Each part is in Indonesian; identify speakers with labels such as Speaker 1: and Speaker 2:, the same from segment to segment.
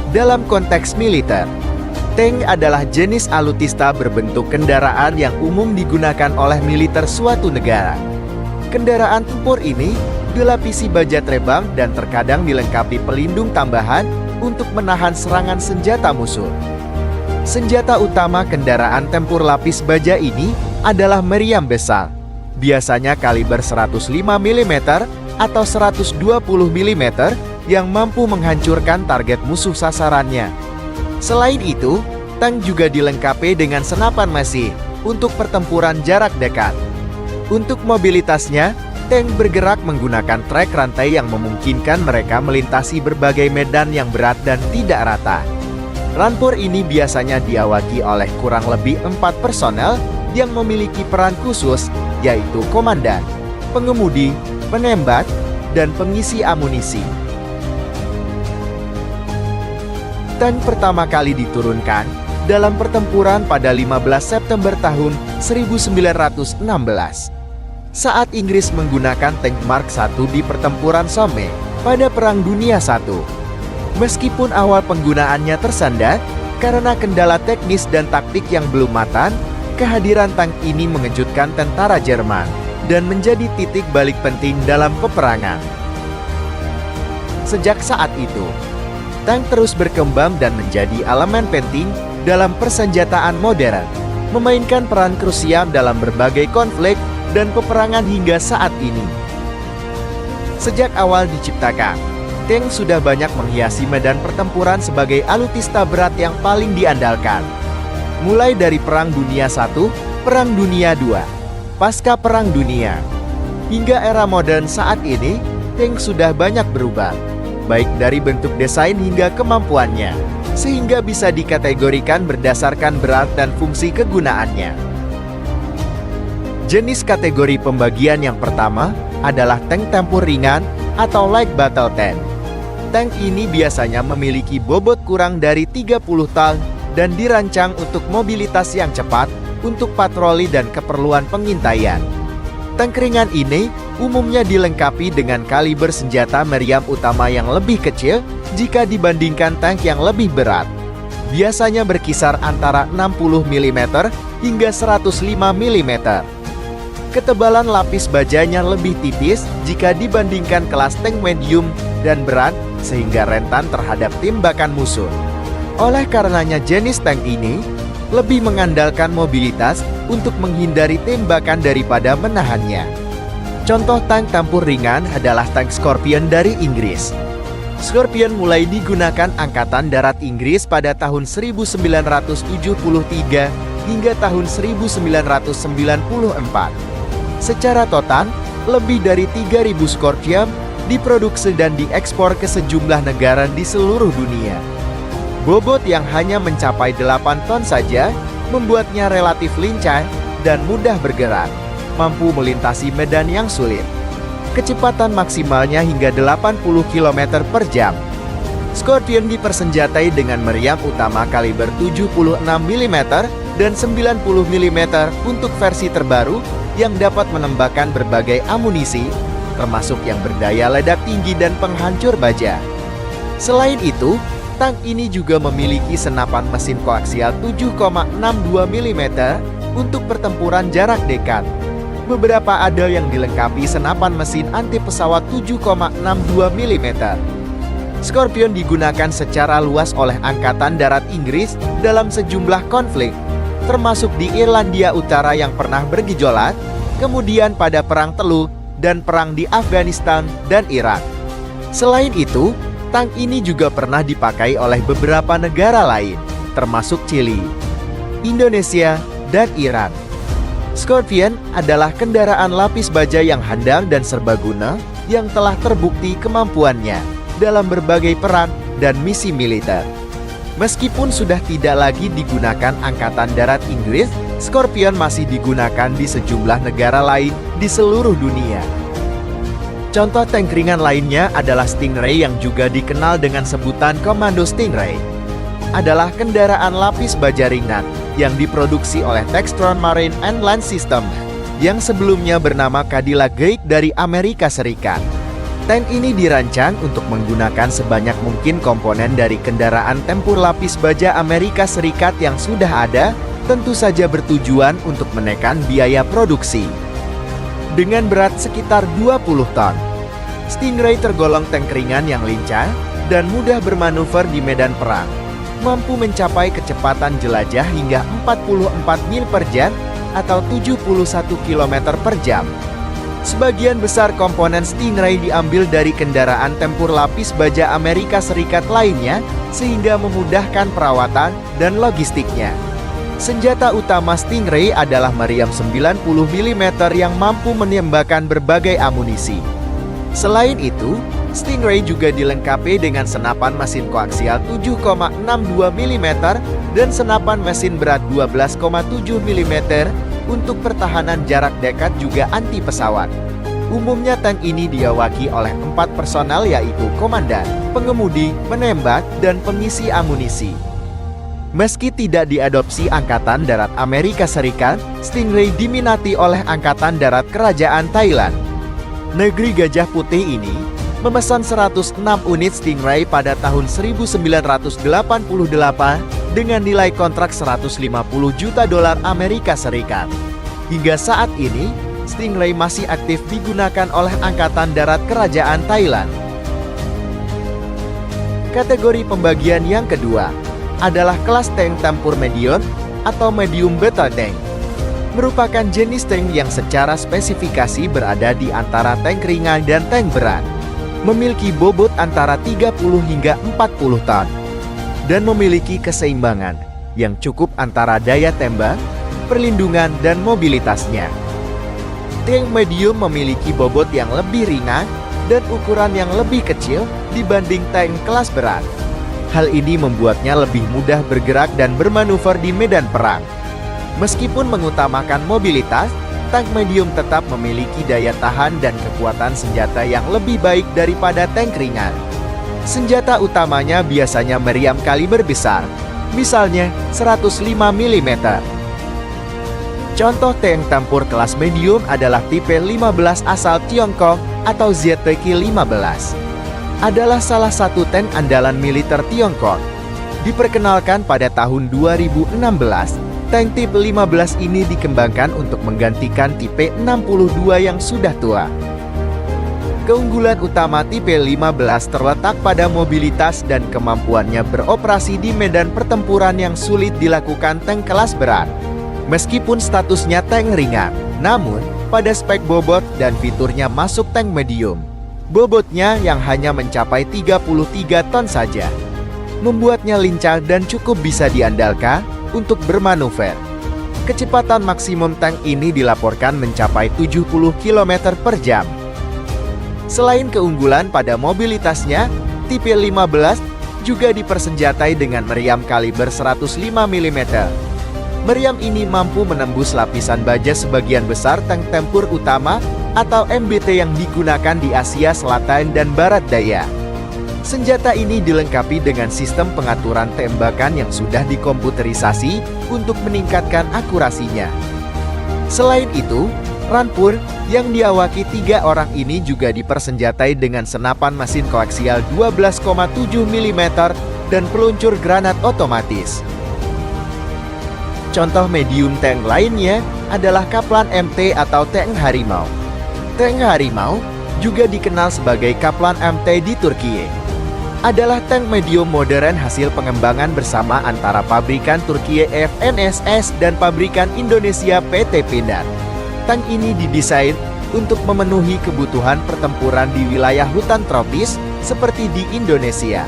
Speaker 1: Dalam konteks militer, tank adalah jenis alutsista berbentuk kendaraan yang umum digunakan oleh militer suatu negara. Kendaraan tempur ini dilapisi baja terbang dan terkadang dilengkapi pelindung tambahan untuk menahan serangan senjata musuh. Senjata utama kendaraan tempur lapis baja ini adalah meriam besar, biasanya kaliber 105 mm atau 120 mm yang mampu menghancurkan target musuh sasarannya. Selain itu, tank juga dilengkapi dengan senapan mesin untuk pertempuran jarak dekat. Untuk mobilitasnya, tank bergerak menggunakan trek rantai yang memungkinkan mereka melintasi berbagai medan yang berat dan tidak rata. Rampur ini biasanya diawaki oleh kurang lebih 4 personel yang memiliki peran khusus, yaitu komandan, pengemudi, penembak, dan pengisi amunisi. Tank pertama kali diturunkan dalam pertempuran pada 15 September tahun 1916. Saat Inggris menggunakan tank Mark I di pertempuran Somme pada Perang Dunia I. Meskipun awal penggunaannya tersendat karena kendala teknis dan taktik yang belum matang, kehadiran tank ini mengejutkan tentara Jerman dan menjadi titik balik penting dalam peperangan. Sejak saat itu, tank terus berkembang dan menjadi elemen penting dalam persenjataan modern, memainkan peran krusial dalam berbagai konflik dan peperangan hingga saat ini. Sejak awal diciptakan, tank sudah banyak menghiasi medan pertempuran sebagai alutsista berat yang paling diandalkan. Mulai dari Perang Dunia I, Perang Dunia II, pasca Perang Dunia, hingga era modern saat ini, tank sudah banyak berubah, baik dari bentuk desain hingga kemampuannya, sehingga bisa dikategorikan berdasarkan berat dan fungsi kegunaannya. Jenis kategori pembagian yang pertama adalah tank tempur ringan atau light battle tank. Tank ini biasanya memiliki bobot kurang dari 30 ton dan dirancang untuk mobilitas yang cepat untuk patroli dan keperluan pengintaian. Tank ringan ini umumnya dilengkapi dengan kaliber senjata meriam utama yang lebih kecil jika dibandingkan tank yang lebih berat. Biasanya berkisar antara 60 mm hingga 105 mm. Ketebalan lapis bajanya lebih tipis jika dibandingkan kelas tank medium dan berat, sehingga rentan terhadap tembakan musuh. Oleh karenanya jenis tank ini lebih mengandalkan mobilitas untuk menghindari tembakan daripada menahannya. Contoh tank tempur ringan adalah tank Scorpion dari Inggris. Scorpion mulai digunakan Angkatan Darat Inggris pada tahun 1973 hingga tahun 1994. Secara total, lebih dari 3.000 Scorpion diproduksi dan diekspor ke sejumlah negara di seluruh dunia. Bobot yang hanya mencapai 8 ton saja membuatnya relatif lincah dan mudah bergerak, mampu melintasi medan yang sulit. Kecepatan maksimalnya hingga 80 km per jam. Scorpion dipersenjatai dengan meriam utama kaliber 76 mm dan 90 mm untuk versi terbaru yang dapat menembakkan berbagai amunisi, termasuk yang berdaya ledak tinggi dan penghancur baja. Selain itu, tank ini juga memiliki senapan mesin koaksial 7,62 mm untuk pertempuran jarak dekat. Beberapa ada yang dilengkapi senapan mesin anti pesawat 7,62 mm. Scorpion digunakan secara luas oleh Angkatan Darat Inggris dalam sejumlah konflik, termasuk di Irlandia Utara yang pernah bergejolak, kemudian pada Perang Teluk, dan perang di Afghanistan dan Irak. Selain itu, tank ini juga pernah dipakai oleh beberapa negara lain, termasuk Chili, Indonesia, dan Iran. Scorpion adalah kendaraan lapis baja yang handal dan serbaguna yang telah terbukti kemampuannya dalam berbagai peran dan misi militer. Meskipun sudah tidak lagi digunakan Angkatan Darat Inggris, Scorpion masih digunakan di sejumlah negara lain di seluruh dunia. Contoh tank ringan lainnya adalah Stingray yang juga dikenal dengan sebutan Komando Stingray. Adalah kendaraan lapis baja ringan yang diproduksi oleh Textron Marine and Land System yang sebelumnya bernama Cadillac Gate dari Amerika Serikat. Tank ini dirancang untuk menggunakan sebanyak mungkin komponen dari kendaraan tempur lapis baja Amerika Serikat yang sudah ada, tentu saja bertujuan untuk menekan biaya produksi. Dengan berat sekitar 20 ton, Stingray tergolong tank ringan yang lincah dan mudah bermanuver di medan perang, mampu mencapai kecepatan jelajah hingga 44 mil per jam atau 71 km per jam. Sebagian besar komponen Stingray diambil dari kendaraan tempur lapis baja Amerika Serikat lainnya, sehingga memudahkan perawatan dan logistiknya. Senjata utama Stingray adalah meriam 90 mm yang mampu menembakkan berbagai amunisi. Selain itu, Stingray juga dilengkapi dengan senapan mesin koaksial 7,62 mm dan senapan mesin berat 12,7 mm untuk pertahanan jarak dekat juga anti pesawat. Umumnya tank ini diawaki oleh 4 personel, yaitu komandan, pengemudi, menembak, dan pengisi amunisi. Meski tidak diadopsi Angkatan Darat Amerika Serikat, Stingray diminati oleh Angkatan Darat Kerajaan Thailand. Negeri Gajah Putih ini memesan 106 unit Stingray pada tahun 1988 dengan nilai kontrak 150 juta dolar Amerika Serikat. Hingga saat ini, Stingray masih aktif digunakan oleh Angkatan Darat Kerajaan Thailand. Kategori pembagian yang kedua adalah kelas tank tempur medium atau medium battle tank. Merupakan jenis tank yang secara spesifikasi berada di antara tank ringan dan tank berat. Memiliki bobot antara 30 hingga 40 ton. Dan memiliki keseimbangan yang cukup antara daya tembak, perlindungan, dan mobilitasnya. Tank medium memiliki bobot yang lebih ringan dan ukuran yang lebih kecil dibanding tank kelas berat. Hal ini membuatnya lebih mudah bergerak dan bermanuver di medan perang. Meskipun mengutamakan mobilitas, tank medium tetap memiliki daya tahan dan kekuatan senjata yang lebih baik daripada tank ringan. Senjata utamanya biasanya meriam kaliber besar, misalnya 105 mm. Contoh tank tempur kelas medium adalah tipe 15 asal Tiongkok atau ZTK-15. Adalah salah satu tank andalan militer Tiongkok. Diperkenalkan pada tahun 2016, tank tipe 15 ini dikembangkan untuk menggantikan tipe 62 yang sudah tua. Keunggulan utama tipe 15 terletak pada mobilitas dan kemampuannya beroperasi di medan pertempuran yang sulit dilakukan tank kelas berat. Meskipun statusnya tank ringan, namun pada spek bobot dan fiturnya masuk tank medium. Bobotnya yang hanya mencapai 33 ton saja, membuatnya lincah dan cukup bisa diandalkan untuk bermanuver. Kecepatan maksimum tank ini dilaporkan mencapai 70 km per jam. Selain keunggulan pada mobilitasnya, tipe 15 juga dipersenjatai dengan meriam kaliber 105 mm. Meriam ini mampu menembus lapisan baja sebagian besar tank tempur utama atau MBT yang digunakan di Asia Selatan dan Barat Daya. Senjata ini dilengkapi dengan sistem pengaturan tembakan yang sudah dikomputerisasi untuk meningkatkan akurasinya. Selain itu, Rampur yang diawaki 3 orang ini juga dipersenjatai dengan senapan mesin koaksial 12,7 mm dan peluncur granat otomatis. Contoh medium tank lainnya adalah Kaplan MT atau tank harimau. Tank harimau juga dikenal sebagai Kaplan MT di Turki. Adalah tank medium modern hasil pengembangan bersama antara pabrikan Turki FNSS dan pabrikan Indonesia PT Pindad. Tank ini didesain untuk memenuhi kebutuhan pertempuran di wilayah hutan tropis seperti di Indonesia.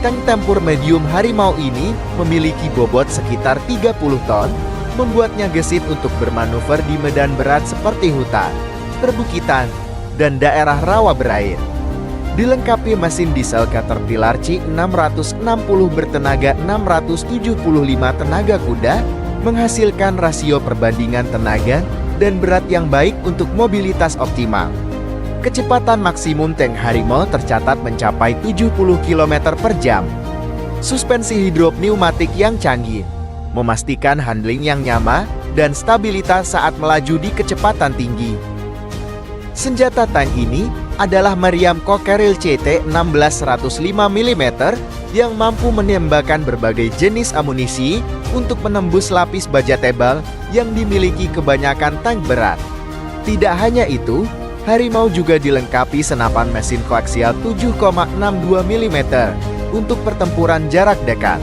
Speaker 1: Tank tempur medium harimau ini memiliki bobot sekitar 30 ton, membuatnya gesit untuk bermanuver di medan berat seperti hutan, perbukitan, dan daerah rawa berair. Dilengkapi mesin diesel Caterpillar C660 bertenaga 675 tenaga kuda, menghasilkan rasio perbandingan tenaga dan berat yang baik untuk mobilitas optimal. Kecepatan maksimum tank harimau tercatat mencapai 70 km per jam. Suspensi hidropneumatik yang canggih, memastikan handling yang nyaman dan stabilitas saat melaju di kecepatan tinggi. Senjata tank ini adalah meriam Cockerill CT-16 105 mm yang mampu menembakkan berbagai jenis amunisi untuk menembus lapis baja tebal yang dimiliki kebanyakan tank berat. Tidak hanya itu, Harimau juga dilengkapi senapan mesin koaksial 7,62 mm untuk pertempuran jarak dekat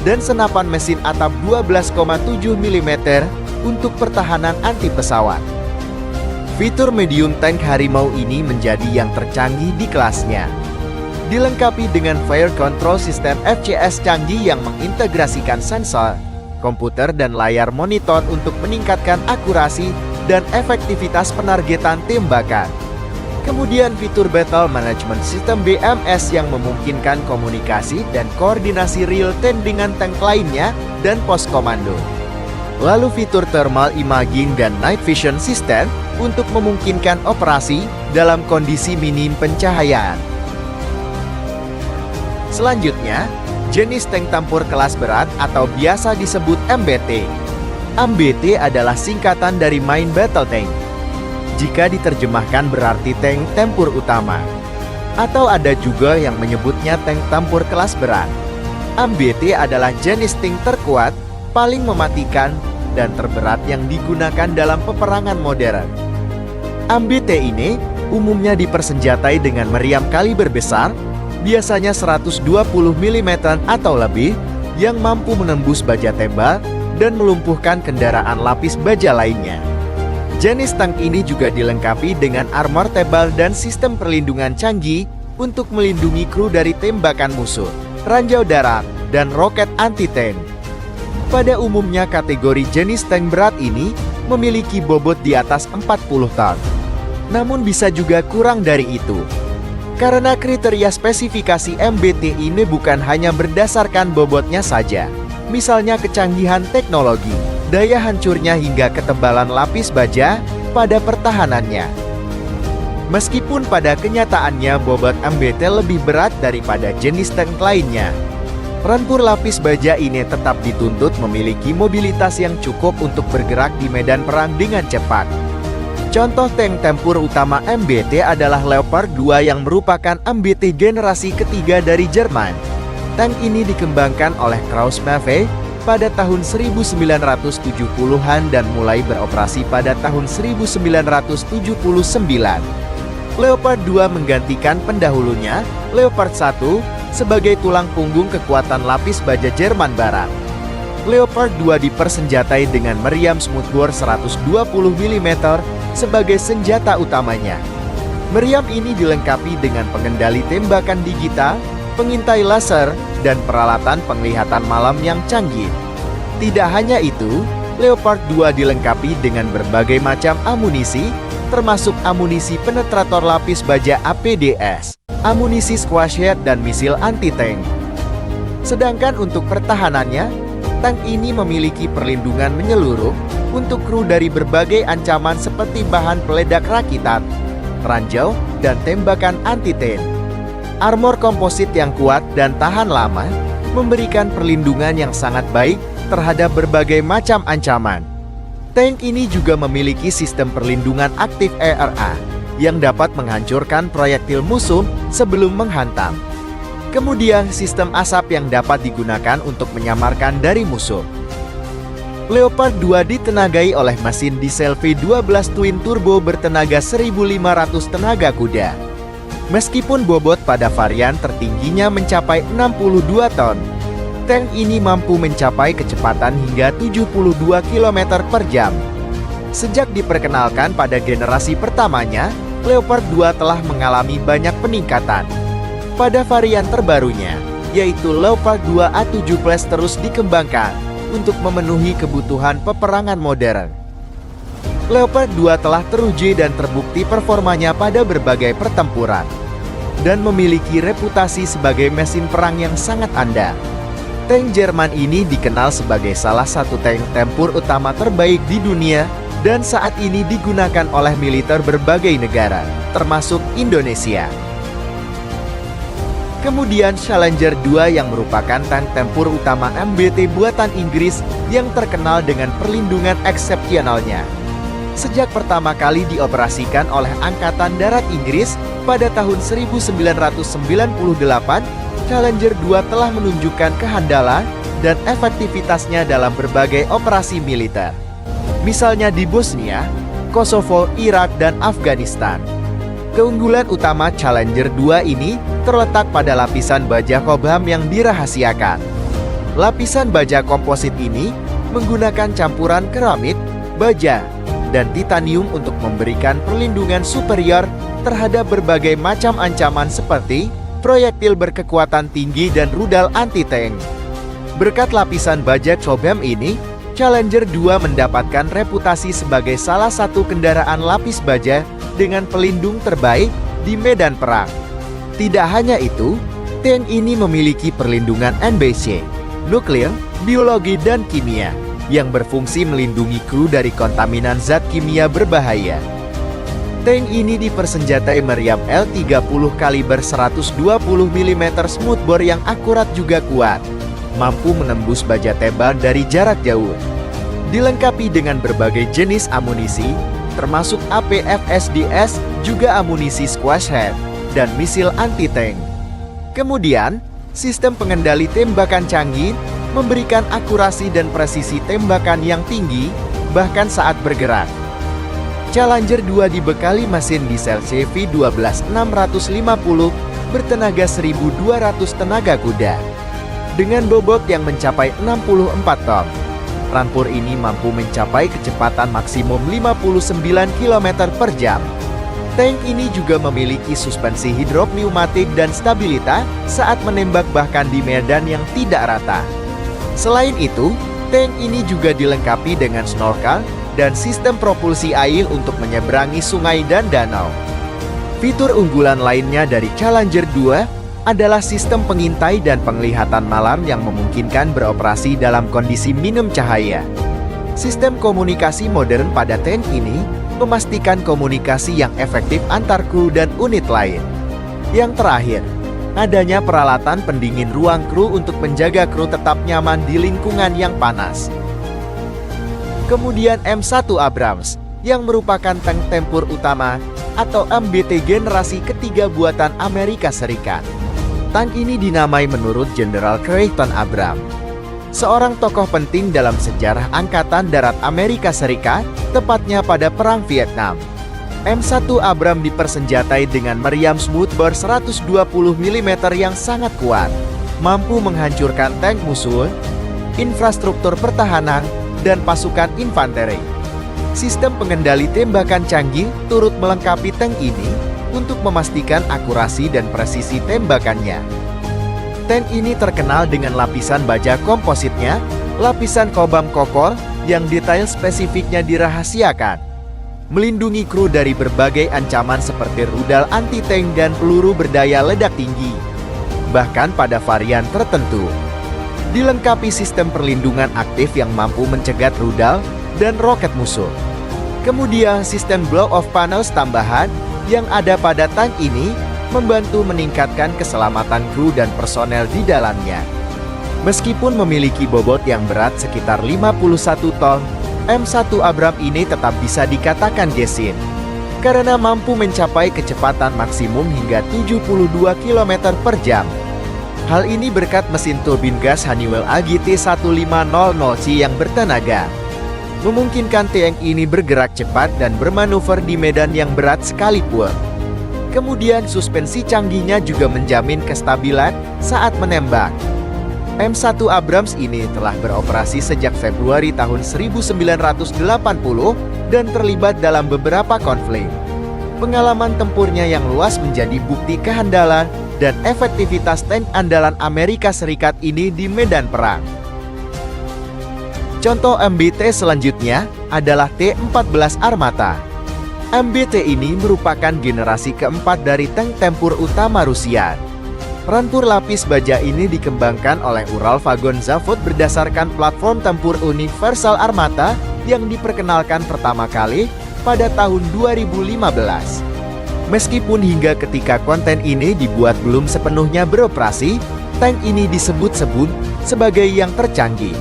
Speaker 1: dan senapan mesin atap 12,7 mm untuk pertahanan anti pesawat. Fitur medium tank Harimau ini menjadi yang tercanggih di kelasnya. Dilengkapi dengan Fire Control System FCS canggih yang mengintegrasikan sensor, komputer dan layar monitor untuk meningkatkan akurasi dan efektivitas penargetan tembakan. Kemudian fitur Battle Management System BMS yang memungkinkan komunikasi dan koordinasi real-time dengan tank lainnya dan pos komando. Lalu fitur Thermal Imaging dan Night Vision System untuk memungkinkan operasi dalam kondisi minim pencahayaan. Selanjutnya, jenis tank tempur kelas berat atau biasa disebut MBT. MBT adalah singkatan dari Main Battle Tank. Jika diterjemahkan berarti tank tempur utama. Atau ada juga yang menyebutnya tank tempur kelas berat. MBT adalah jenis tank terkuat, paling mematikan, dan terberat yang digunakan dalam peperangan modern. MBT ini umumnya dipersenjatai dengan meriam kaliber besar, biasanya 120 mm atau lebih, yang mampu menembus baja tebal dan melumpuhkan kendaraan lapis baja lainnya. Jenis tank ini juga dilengkapi dengan armor tebal dan sistem perlindungan canggih untuk melindungi kru dari tembakan musuh, ranjau darat, dan roket anti-tank. Pada umumnya kategori jenis tank berat ini memiliki bobot di atas 40 ton. Namun bisa juga kurang dari itu. Karena kriteria spesifikasi MBT ini bukan hanya berdasarkan bobotnya saja. Misalnya kecanggihan teknologi, daya hancurnya hingga ketebalan lapis baja pada pertahanannya. Meskipun pada kenyataannya bobot MBT lebih berat daripada jenis tank lainnya, tempur lapis baja ini tetap dituntut memiliki mobilitas yang cukup untuk bergerak di medan perang dengan cepat. Contoh tank tempur utama MBT adalah Leopard 2 yang merupakan MBT generasi ketiga dari Jerman. Tank ini dikembangkan oleh Krauss-Maffei pada tahun 1970-an dan mulai beroperasi pada tahun 1979. Leopard 2 menggantikan pendahulunya, Leopard 1, sebagai tulang punggung kekuatan lapis baja Jerman Barat. Leopard 2 dipersenjatai dengan meriam smoothbore 120 mm sebagai senjata utamanya. Meriam ini dilengkapi dengan pengendali tembakan digital, pengintai laser, dan peralatan penglihatan malam yang canggih. Tidak hanya itu, Leopard 2 dilengkapi dengan berbagai macam amunisi, termasuk amunisi penetrator lapis baja APDS, amunisi squash head dan misil anti-tank. Sedangkan untuk pertahanannya, tank ini memiliki perlindungan menyeluruh untuk kru dari berbagai ancaman seperti bahan peledak rakitan, ranjau, dan tembakan anti-tank. Armor komposit yang kuat dan tahan lama memberikan perlindungan yang sangat baik terhadap berbagai macam ancaman. Tank ini juga memiliki sistem perlindungan aktif ERA yang dapat menghancurkan proyektil musuh sebelum menghantam. Kemudian sistem asap yang dapat digunakan untuk menyamarkan dari musuh. Leopard 2 ditenagai oleh mesin diesel V12 twin turbo bertenaga 1.500 tenaga kuda. Meskipun bobot pada varian tertingginya mencapai 62 ton, tank ini mampu mencapai kecepatan hingga 72 km per jam. Sejak diperkenalkan pada generasi pertamanya, Leopard 2 telah mengalami banyak peningkatan. Pada varian terbarunya, yaitu Leopard 2 A7 terus dikembangkan untuk memenuhi kebutuhan peperangan modern. Leopard 2 telah teruji dan terbukti performanya pada berbagai pertempuran dan memiliki reputasi sebagai mesin perang yang sangat andal. Tank Jerman ini dikenal sebagai salah satu tank tempur utama terbaik di dunia dan saat ini digunakan oleh militer berbagai negara, termasuk Indonesia. Kemudian Challenger 2 yang merupakan tank tempur utama MBT buatan Inggris yang terkenal dengan perlindungan eksepsionalnya. Sejak pertama kali dioperasikan oleh Angkatan Darat Inggris pada tahun 1998, Challenger 2 telah menunjukkan kehandalan dan efektivitasnya dalam berbagai operasi militer. Misalnya di Bosnia, Kosovo, Irak, dan Afghanistan. Keunggulan utama Challenger 2 ini terletak pada lapisan baja Cobham yang dirahasiakan. Lapisan baja komposit ini menggunakan campuran keramik, baja, dan titanium untuk memberikan perlindungan superior terhadap berbagai macam ancaman seperti proyektil berkekuatan tinggi dan rudal anti-tank. Berkat lapisan baja Cobham ini, Challenger 2 mendapatkan reputasi sebagai salah satu kendaraan lapis baja dengan pelindung terbaik di medan perang. Tidak hanya itu, tank ini memiliki perlindungan NBC, nuklir, biologi, dan kimia, yang berfungsi melindungi kru dari kontaminan zat kimia berbahaya. Tank ini dipersenjatai meriam L-30 kaliber 120 mm smoothbore yang akurat juga kuat, mampu menembus baja tebal dari jarak jauh. Dilengkapi dengan berbagai jenis amunisi, termasuk APFSDS, juga amunisi squash head, dan misil anti-tank. Kemudian, sistem pengendali tembakan canggih memberikan akurasi dan presisi tembakan yang tinggi, bahkan saat bergerak. Challenger 2 dibekali mesin diesel CV12650 bertenaga 1200 tenaga kuda. Dengan bobot yang mencapai 64 ton, rampur ini mampu mencapai kecepatan maksimum 59 km per jam. Tank ini juga memiliki suspensi hidropneumatik dan stabilitas saat menembak bahkan di medan yang tidak rata. Selain itu, tank ini juga dilengkapi dengan snorkel dan sistem propulsi air untuk menyeberangi sungai dan danau. Fitur unggulan lainnya dari Challenger 2 adalah sistem pengintai dan penglihatan malam yang memungkinkan beroperasi dalam kondisi minim cahaya. Sistem komunikasi modern pada tank ini memastikan komunikasi yang efektif antar kru dan unit lain. Yang terakhir, adanya peralatan pendingin ruang kru untuk menjaga kru tetap nyaman di lingkungan yang panas. Kemudian M1 Abrams, yang merupakan tank tempur utama atau MBT generasi ketiga buatan Amerika Serikat. Tank ini dinamai menurut Jenderal Creighton Abrams, seorang tokoh penting dalam sejarah Angkatan Darat Amerika Serikat, tepatnya pada Perang Vietnam. M1 Abrams dipersenjatai dengan meriam smoothbore 120 mm yang sangat kuat, mampu menghancurkan tank musuh, infrastruktur pertahanan, dan pasukan infanteri. Sistem pengendali tembakan canggih turut melengkapi tank ini untuk memastikan akurasi dan presisi tembakannya. Tank ini terkenal dengan lapisan baja kompositnya, lapisan Cobham kokoh yang detail spesifiknya dirahasiakan, melindungi kru dari berbagai ancaman seperti rudal anti-tank dan peluru berdaya ledak tinggi, bahkan pada varian tertentu. Dilengkapi sistem perlindungan aktif yang mampu mencegat rudal dan roket musuh. Kemudian sistem blow-off panels tambahan yang ada pada tank ini membantu meningkatkan keselamatan kru dan personel di dalamnya. Meskipun memiliki bobot yang berat sekitar 51 ton, M1 Abrams ini tetap bisa dikatakan gesit, karena mampu mencapai kecepatan maksimum hingga 72 km per jam. Hal ini berkat mesin turbin gas Honeywell AGT 1500C yang bertenaga, memungkinkan tank ini bergerak cepat dan bermanuver di medan yang berat sekalipun. Kemudian suspensi canggihnya juga menjamin kestabilan saat menembak. M1 Abrams ini telah beroperasi sejak Februari tahun 1980 dan terlibat dalam beberapa konflik. Pengalaman tempurnya yang luas menjadi bukti kehandalan dan efektivitas tank andalan Amerika Serikat ini di medan perang. Contoh MBT selanjutnya adalah T-14 Armata. MBT ini merupakan generasi keempat dari tank tempur utama Rusia. Rampur lapis baja ini dikembangkan oleh Uralvagon Zavod berdasarkan platform tempur Universal Armata yang diperkenalkan pertama kali pada tahun 2015. Meskipun hingga ketika konten ini dibuat belum sepenuhnya beroperasi, tank ini disebut-sebut sebagai yang tercanggih.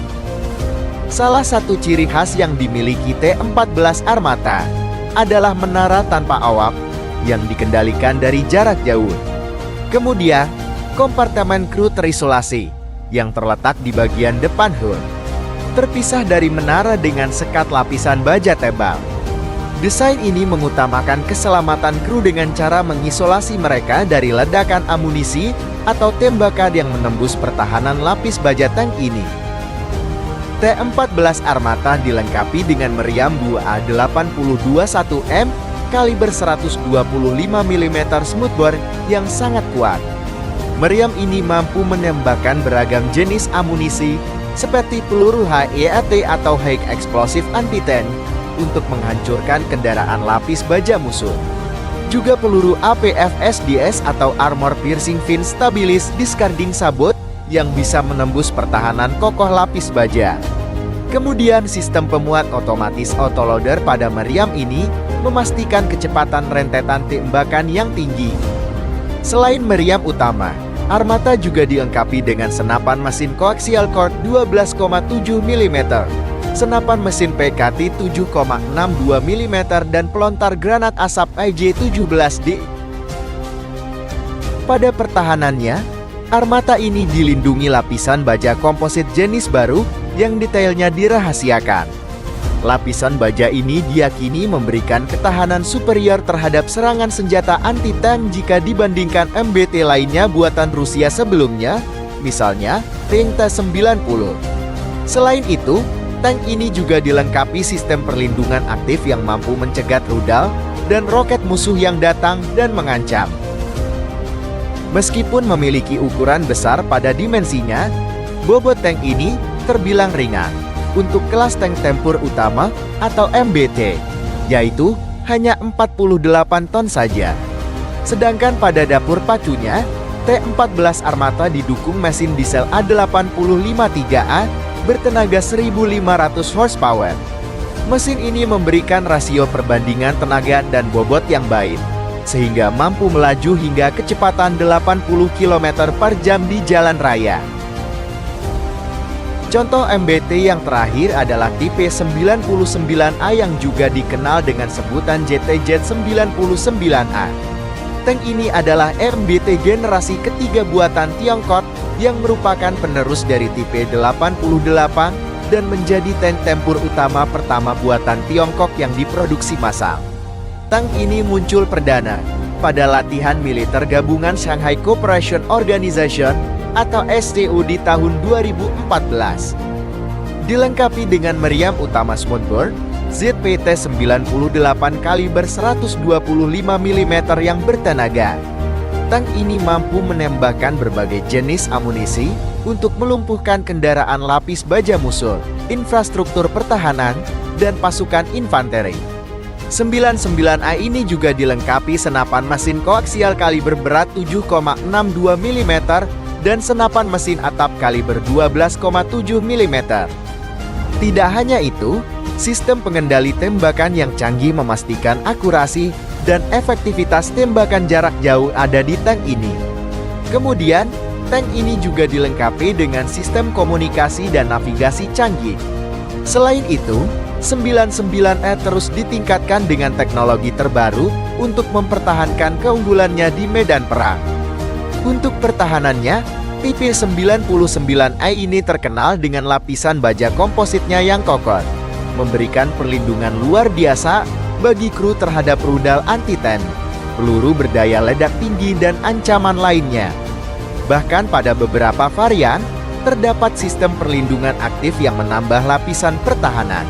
Speaker 1: Salah satu ciri khas yang dimiliki T-14 Armata adalah menara tanpa awak yang dikendalikan dari jarak jauh. Kemudian, kompartemen kru terisolasi yang terletak di bagian depan HUD, terpisah dari menara dengan sekat lapisan baja tebal. Desain ini mengutamakan keselamatan kru dengan cara mengisolasi mereka dari ledakan amunisi atau tembakan yang menembus pertahanan lapis baja tank ini. T-14 Armata dilengkapi dengan meriam BUA 8021M kaliber 125 mm smoothbore yang sangat kuat. Meriam ini mampu menembakkan beragam jenis amunisi seperti peluru HEAT atau High Explosive Anti-Tank untuk menghancurkan kendaraan lapis baja musuh. Juga peluru APFSDS atau Armor Piercing Fin Stabilis Discarding Sabot yang bisa menembus pertahanan kokoh lapis baja. Kemudian sistem pemuat otomatis autoloader pada meriam ini memastikan kecepatan rentetan tembakan yang tinggi. Selain meriam utama, Armata juga dilengkapi dengan senapan mesin koaksial cord 12,7 mm, senapan mesin PKT 7,62 mm dan pelontar granat asap IG-17D. Pada pertahanannya, Armata ini dilindungi lapisan baja komposit jenis baru yang detailnya dirahasiakan. Lapisan baja ini diyakini memberikan ketahanan superior terhadap serangan senjata anti-tank jika dibandingkan MBT lainnya buatan Rusia sebelumnya, misalnya tank T-90. Selain itu, tank ini juga dilengkapi sistem perlindungan aktif yang mampu mencegat rudal dan roket musuh yang datang dan mengancam. Meskipun memiliki ukuran besar pada dimensinya, bobot tank ini terbilang ringan untuk kelas tank tempur utama atau MBT, yaitu hanya 48 ton saja. Sedangkan pada dapur pacunya, T-14 Armata didukung mesin diesel A85-3A bertenaga 1.500 horsepower. Mesin ini memberikan rasio perbandingan tenaga dan bobot yang baik, sehingga mampu melaju hingga kecepatan 80 km per jam di jalan raya. Contoh MBT yang terakhir adalah tipe 99A yang juga dikenal dengan sebutan JTZ-99A. Tank ini adalah MBT generasi ketiga buatan Tiongkok yang merupakan penerus dari tipe 88 dan menjadi tank tempur utama pertama buatan Tiongkok yang diproduksi massal. Tank ini muncul perdana pada latihan militer gabungan Shanghai Cooperation Organization atau SCO di tahun 2014. Dilengkapi dengan meriam utama smoothbore ZPT-98 kaliber 125 mm yang bertenaga. Tank ini mampu menembakkan berbagai jenis amunisi untuk melumpuhkan kendaraan lapis baja musuh, infrastruktur pertahanan, dan pasukan infanteri. 99A ini juga dilengkapi senapan mesin koaksial kaliber berat 7,62 mm dan senapan mesin atap kaliber 12,7 mm. Tidak hanya itu, sistem pengendali tembakan yang canggih memastikan akurasi dan efektivitas tembakan jarak jauh ada di tank ini. Kemudian, tank ini juga dilengkapi dengan sistem komunikasi dan navigasi canggih. Selain itu, 99E terus ditingkatkan dengan teknologi terbaru untuk mempertahankan keunggulannya di medan perang. Untuk pertahanannya, tipe 99E ini terkenal dengan lapisan baja kompositnya yang kokoh, memberikan perlindungan luar biasa bagi kru terhadap rudal anti-tank, peluru berdaya ledak tinggi dan ancaman lainnya. Bahkan pada beberapa varian, terdapat sistem perlindungan aktif yang menambah lapisan pertahanan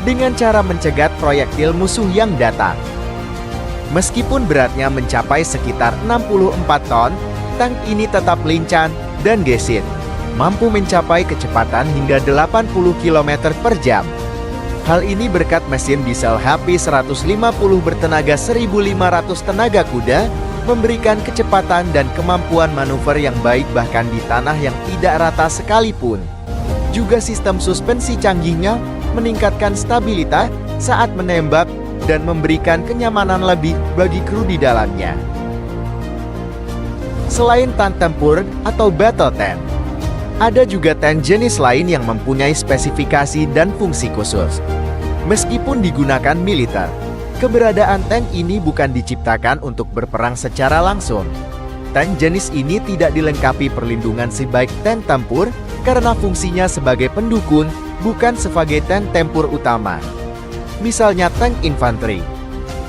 Speaker 1: dengan cara mencegat proyektil musuh yang datang. Meskipun beratnya mencapai sekitar 64 ton, tank ini tetap lincah dan gesit, mampu mencapai kecepatan hingga 80 km per jam. Hal ini berkat mesin diesel HP 150 bertenaga 1.500 tenaga kuda, memberikan kecepatan dan kemampuan manuver yang baik bahkan di tanah yang tidak rata sekalipun. Juga sistem suspensi canggihnya meningkatkan stabilitas saat menembak dan memberikan kenyamanan lebih bagi kru di dalamnya. Selain tank tempur atau battle tank, Ada juga tank jenis lain yang mempunyai spesifikasi dan fungsi khusus. Meskipun digunakan militer, keberadaan tank ini bukan diciptakan untuk berperang secara langsung. Tank jenis ini tidak dilengkapi perlindungan sebaik tank tempur karena fungsinya sebagai pendukung, bukan sebagai tank tempur utama. Misalnya tank infanteri,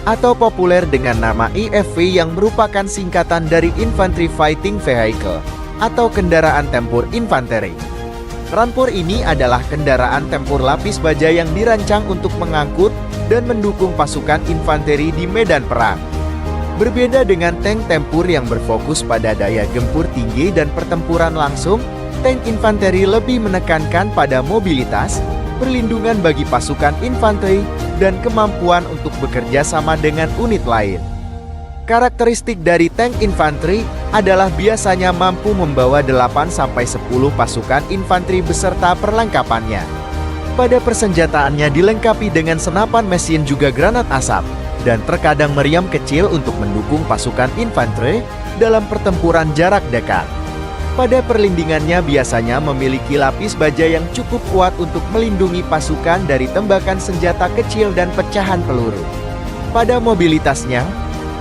Speaker 1: atau populer dengan nama IFV yang merupakan singkatan dari Infantry Fighting Vehicle, atau kendaraan tempur infanteri. Rampur ini adalah kendaraan tempur lapis baja yang dirancang untuk mengangkut dan mendukung pasukan infanteri di medan perang. Berbeda dengan tank tempur yang berfokus pada daya gempur tinggi dan pertempuran langsung, tank infanteri lebih menekankan pada mobilitas, perlindungan bagi pasukan infanteri, dan kemampuan untuk bekerja sama dengan unit lain. Karakteristik dari tank infanteri adalah biasanya mampu membawa 8-10 pasukan infanteri beserta perlengkapannya. Pada persenjataannya dilengkapi dengan senapan mesin juga granat asap, dan terkadang meriam kecil untuk mendukung pasukan infanteri dalam pertempuran jarak dekat. Pada perlindungannya biasanya memiliki lapis baja yang cukup kuat untuk melindungi pasukan dari tembakan senjata kecil dan pecahan peluru. Pada mobilitasnya,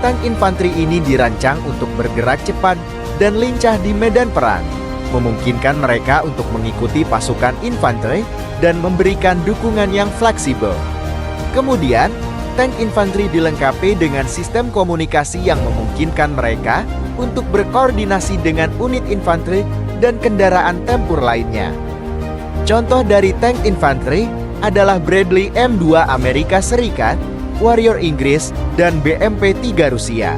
Speaker 1: tank infanteri ini dirancang untuk bergerak cepat dan lincah di medan perang, memungkinkan mereka untuk mengikuti pasukan infanteri dan memberikan dukungan yang fleksibel. Kemudian, tank infanteri dilengkapi dengan sistem komunikasi yang memungkinkan mereka untuk berkoordinasi dengan unit infanteri dan kendaraan tempur lainnya. Contoh dari tank infanteri adalah Bradley M2 Amerika Serikat, Warrior Inggris, dan BMP-3 Rusia.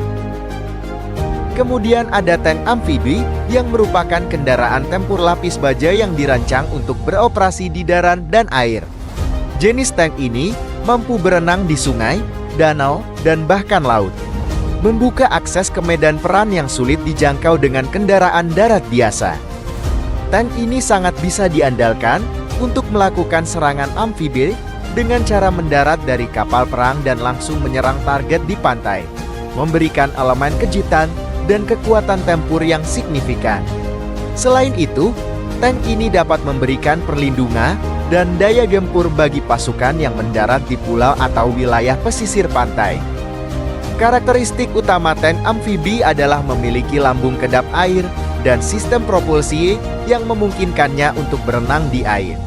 Speaker 1: Kemudian ada tank amfibi yang merupakan kendaraan tempur lapis baja yang dirancang untuk beroperasi di darat dan air. Jenis tank ini mampu berenang di sungai, danau, dan bahkan laut, membuka akses ke medan perang yang sulit dijangkau dengan kendaraan darat biasa. Tank ini sangat bisa diandalkan untuk melakukan serangan amfibi dengan cara mendarat dari kapal perang dan langsung menyerang target di pantai, memberikan elemen kejutan dan kekuatan tempur yang signifikan. Selain itu, tank ini dapat memberikan perlindungan dan daya gempur bagi pasukan yang mendarat di pulau atau wilayah pesisir pantai. Karakteristik utama tank amfibi adalah memiliki lambung kedap air dan sistem propulsi yang memungkinkannya untuk berenang di air.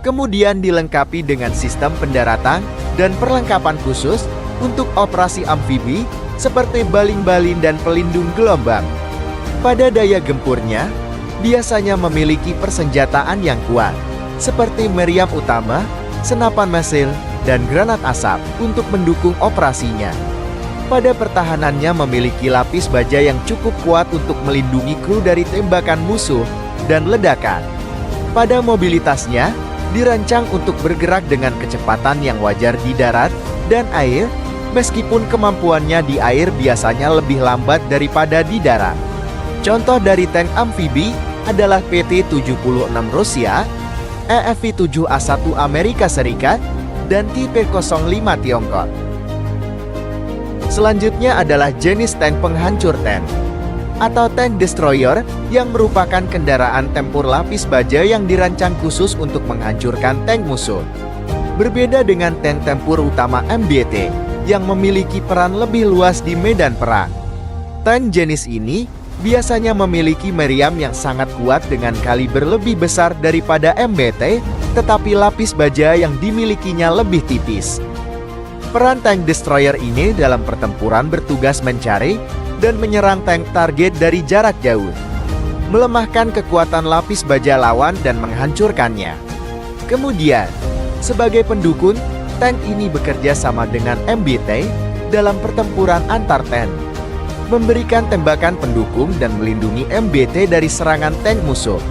Speaker 1: Kemudian dilengkapi dengan sistem pendaratan dan perlengkapan khusus untuk operasi amfibi seperti baling-baling dan pelindung gelombang. Pada daya gempurnya, biasanya memiliki persenjataan yang kuat, seperti meriam utama, senapan mesin, dan granat asap untuk mendukung operasinya. Pada pertahanannya memiliki lapis baja yang cukup kuat untuk melindungi kru dari tembakan musuh dan ledakan. Pada mobilitasnya, dirancang untuk bergerak dengan kecepatan yang wajar di darat dan air, meskipun kemampuannya di air biasanya lebih lambat daripada di darat. Contoh dari tank amfibi adalah PT-76 Rusia, EFV-7A1 Amerika Serikat, dan Type-05 Tiongkok. Selanjutnya adalah jenis tank penghancur tank, atau tank destroyer yang merupakan kendaraan tempur lapis baja yang dirancang khusus untuk menghancurkan tank musuh. Berbeda dengan tank tempur utama MBT yang memiliki peran lebih luas di medan perang. Tank jenis ini biasanya memiliki meriam yang sangat kuat dengan kaliber lebih besar daripada MBT, tetapi lapis baja yang dimilikinya lebih tipis. Peran tank destroyer ini dalam pertempuran bertugas mencari dan menyerang tank target dari jarak jauh, melemahkan kekuatan lapis baja lawan dan menghancurkannya. Kemudian, sebagai pendukung, tank ini bekerja sama dengan MBT dalam pertempuran antar tank, memberikan tembakan pendukung dan melindungi MBT dari serangan tank musuh.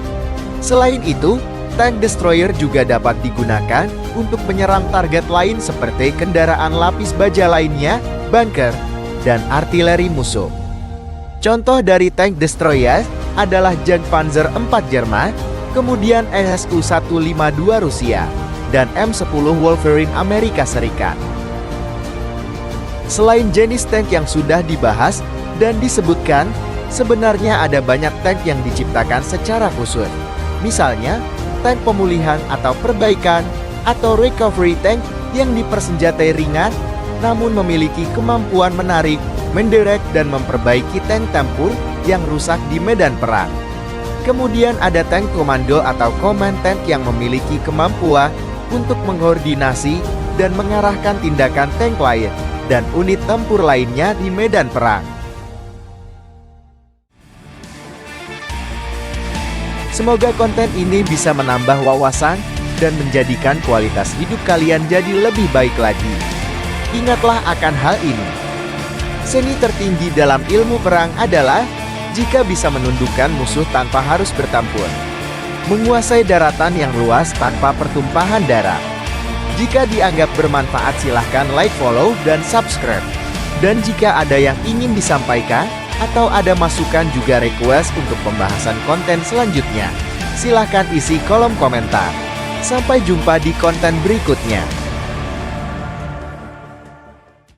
Speaker 1: Selain itu, tank destroyer juga dapat digunakan untuk menyerang target lain seperti kendaraan lapis baja lainnya, bunker, dan artileri musuh. Contoh dari tank destroyer adalah Jagdpanzer 4 Jerman, kemudian SU-152 Rusia, dan M10 Wolverine Amerika Serikat. Selain jenis tank yang sudah dibahas dan disebutkan, sebenarnya ada banyak tank yang diciptakan secara khusus. Misalnya, tank pemulihan atau perbaikan, atau recovery tank yang dipersenjatai ringan, namun memiliki kemampuan menarik, menderek dan memperbaiki tank tempur yang rusak di medan perang. Kemudian ada tank komando atau command tank yang memiliki kemampuan untuk mengkoordinasi dan mengarahkan tindakan tank lain dan unit tempur lainnya di medan perang. Semoga konten ini bisa menambah wawasan dan menjadikan kualitas hidup kalian jadi lebih baik lagi. Ingatlah akan hal ini. Seni tertinggi dalam ilmu perang adalah jika bisa menundukkan musuh tanpa harus bertempur. Menguasai daratan yang luas tanpa pertumpahan darah. Jika dianggap bermanfaat silahkan like, follow, dan subscribe. Dan jika ada yang ingin disampaikan, atau ada masukan juga request untuk pembahasan konten selanjutnya, silahkan isi kolom komentar. Sampai jumpa di konten berikutnya.